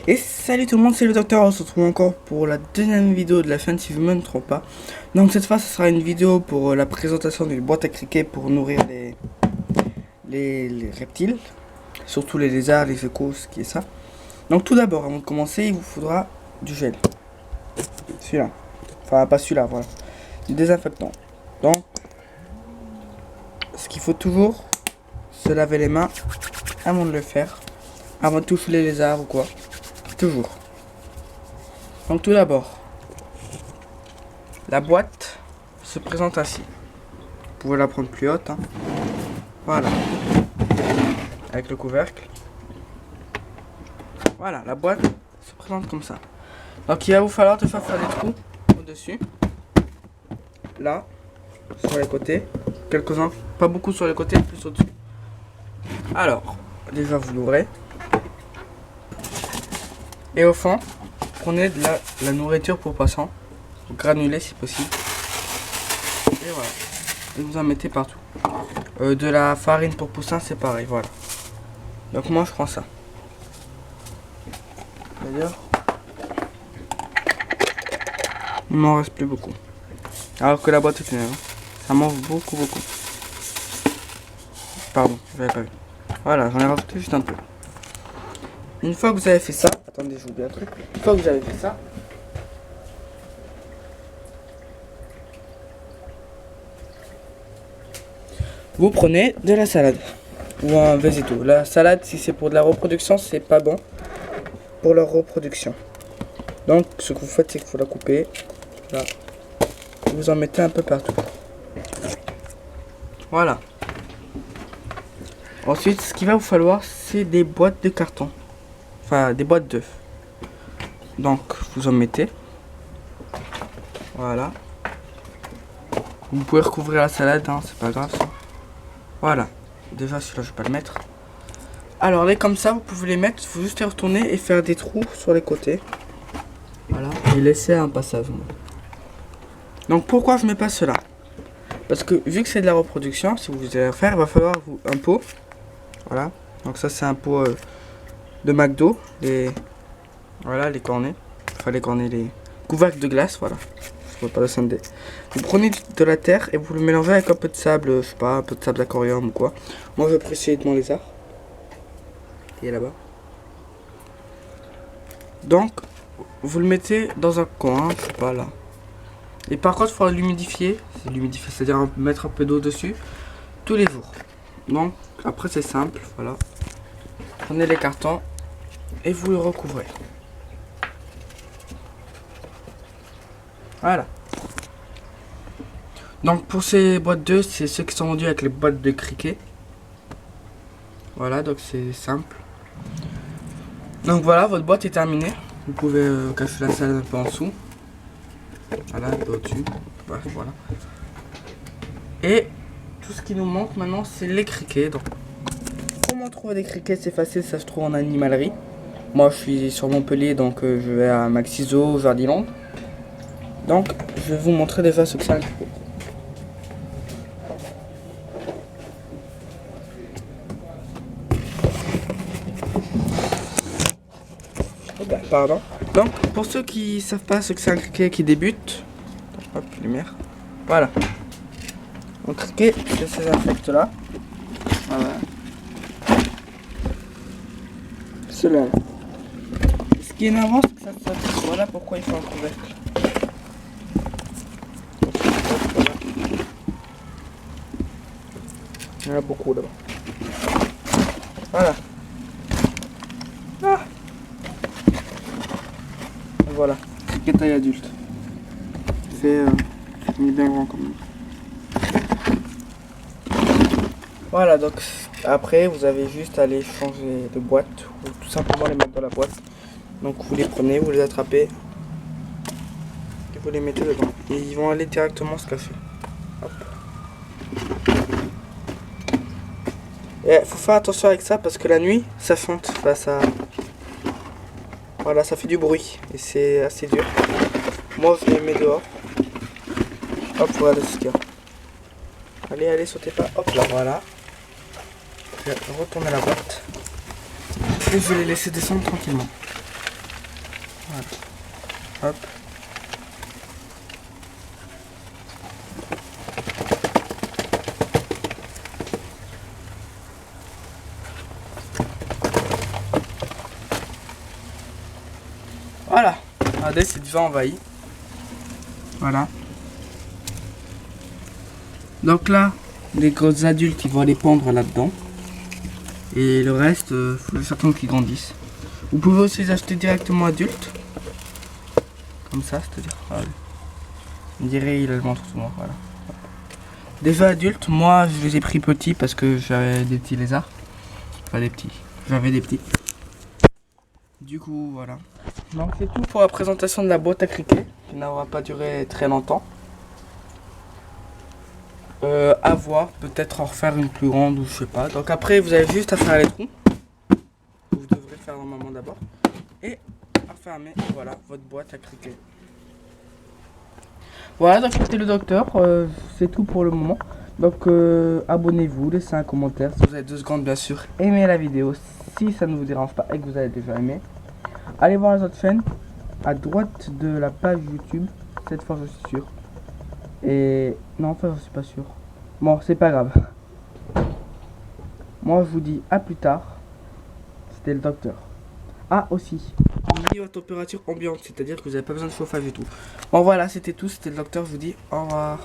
Et salut tout le monde, c'est le docteur, on se retrouve encore pour la deuxième vidéo de la chaîne si je me ne trompe pas. Donc cette fois ce sera une vidéo pour la présentation d'une boîte à criquet pour nourrir les reptiles. Surtout les lézards, les échos, ce qui est ça. Donc tout d'abord, avant de commencer, il vous faudra du gel. Celui-là. Enfin pas celui-là, voilà. Du désinfectant. Donc, ce qu'il faut toujours, se laver les mains avant de le faire. Avant de toucher les lézards ou quoi. Toujours. Donc tout d'abord, la boîte se présente ainsi. Vous pouvez la prendre plus haute. Voilà. Avec le couvercle. Voilà, la boîte se présente comme ça. Donc il va vous falloir de faire des trous au-dessus. Là, sur les côtés. Quelques-uns, pas beaucoup sur les côtés, plus au-dessus. Alors, déjà vous l'ouvrez. Et au fond, prenez de la nourriture pour poisson, granulée si possible. Et voilà. Et vous en mettez partout. De la farine pour poussin, c'est pareil, voilà. Donc moi je prends ça. D'ailleurs, il m'en reste plus beaucoup. Alors que la boîte est neuve. Ça mange beaucoup. Pardon, j'avais pas vu. Voilà, j'en ai rajouté juste un peu. Une fois que vous avez fait ça, attendez, j'oublie un truc. Une fois que vous avez fait ça, vous prenez de la salade ou un végétaux. La salade, si c'est pour de la reproduction, c'est pas bon pour leur reproduction. Donc, ce que vous faites, c'est qu'il faut la couper. Là, vous en mettez un peu partout. Voilà. Ensuite, ce qu'il va vous falloir, c'est des boîtes de carton. Enfin, des boîtes d'œufs. Donc, vous en mettez. Voilà. Vous pouvez recouvrir la salade, hein, c'est pas grave ça. Voilà. Déjà, celui-là, je vais pas le mettre. Alors, les comme ça, vous pouvez les mettre. Il faut juste les retourner et faire des trous sur les côtés. Voilà. Et laisser un passage. Donc, pourquoi je mets pas cela? Parce que, vu que c'est de la reproduction, si vous allez faire, il va falloir un pot. Voilà. Donc, ça, c'est un pot de McDo. Voilà, les cornets. Enfin, les cornets, les couvercles de glace, voilà. Je vois pas le Sunday. Vous prenez de la terre et vous le mélangez avec un peu de sable, je sais pas, un peu de sable d'aquarium ou quoi. Moi, je précise de mon lézard. Il est là-bas. Donc, vous le mettez dans un coin, je sais pas là. Et par contre, il faudra l'humidifier. L'humidifier, c'est-à-dire mettre un peu d'eau dessus tous les jours. Donc, après, c'est simple, voilà. Prenez les cartons et vous le recouvrez. Voilà. Donc pour ces boîtes d'œufs, c'est ceux qui sont vendus avec les boîtes de criquet. Voilà, donc c'est simple. Donc voilà, votre boîte est terminée. Vous pouvez cacher la salade un peu en dessous. Voilà, un peu au-dessus. Voilà. Et tout ce qui nous manque maintenant, c'est les criquets. Donc, comment trouver des criquets, c'est facile, ça se trouve en animalerie. Moi, je suis sur Montpellier, donc je vais à Maxiso, Jardiland. Donc, je vais vous montrer déjà ce que c'est un criquet. Pardon. Donc, pour ceux qui savent pas ce que c'est un criquet qui débute, hop, lumière. Voilà. Un criquet, c'est ces insectes là. Voilà. Cela. Ce qui est énervant, c'est que ça se... Voilà pourquoi il faut un couvercle. Il y en a beaucoup là-bas. Voilà. Ah. Voilà, criquet taille adulte. C'est il est bien grand quand même. Voilà, donc après vous avez juste à aller changer de boîte ou tout simplement les mettre dans la boîte. Donc vous les prenez, vous les attrapez et vous les mettez dedans. Et ils vont aller directement se cacher. Hop. Et faut faire attention avec ça parce que la nuit ça chante. Enfin, ça... Voilà, ça fait du bruit et c'est assez dur. Moi je les mets dehors. Hop, voilà ce qu'il y a. Allez, sautez pas. Hop là, voilà. Je vais retourner la boîte. Et je vais les laisser descendre tranquillement. Voilà. Hop. Voilà. Regardez, c'est déjà envahi. Voilà. Donc là, les gros adultes, ils vont aller pondre là-dedans. Et le reste, faut juste attendre qu'ils grandissent. Vous pouvez aussi les acheter directement adultes. Comme ça, c'est-à-dire. Voilà. On dirait il a le ventre tout noir, voilà. Déjà adultes, moi je les ai pris petits parce que j'avais des petits lézards. Enfin des petits. J'avais des petits. Du coup, voilà. Donc c'est tout pour la présentation de la boîte à criquet, qui n'aura pas duré très longtemps. À voir, peut-être en refaire une plus grande ou je sais pas. Donc après vous avez juste à faire les trous. Vous devrez faire normalement d'abord. Et à fermer, voilà, votre boîte à criquet. Voilà, donc c'était le docteur, c'est tout pour le moment. Donc abonnez-vous, laissez un commentaire si vous avez 2 secondes bien sûr. Aimez la vidéo si ça ne vous dérange pas et que vous avez déjà aimé. Allez voir les autres chaînes à droite de la page YouTube, cette fois je suis sûr. Et non, enfin je suis pas sûr. Bon, c'est pas grave. Moi je vous dis à plus tard. C'était le docteur. Ah aussi, oubliez votre température ambiante, c'est-à-dire que vous n'avez pas besoin de chauffage et tout. Bon voilà, c'était tout, c'était le docteur, je vous dis au revoir.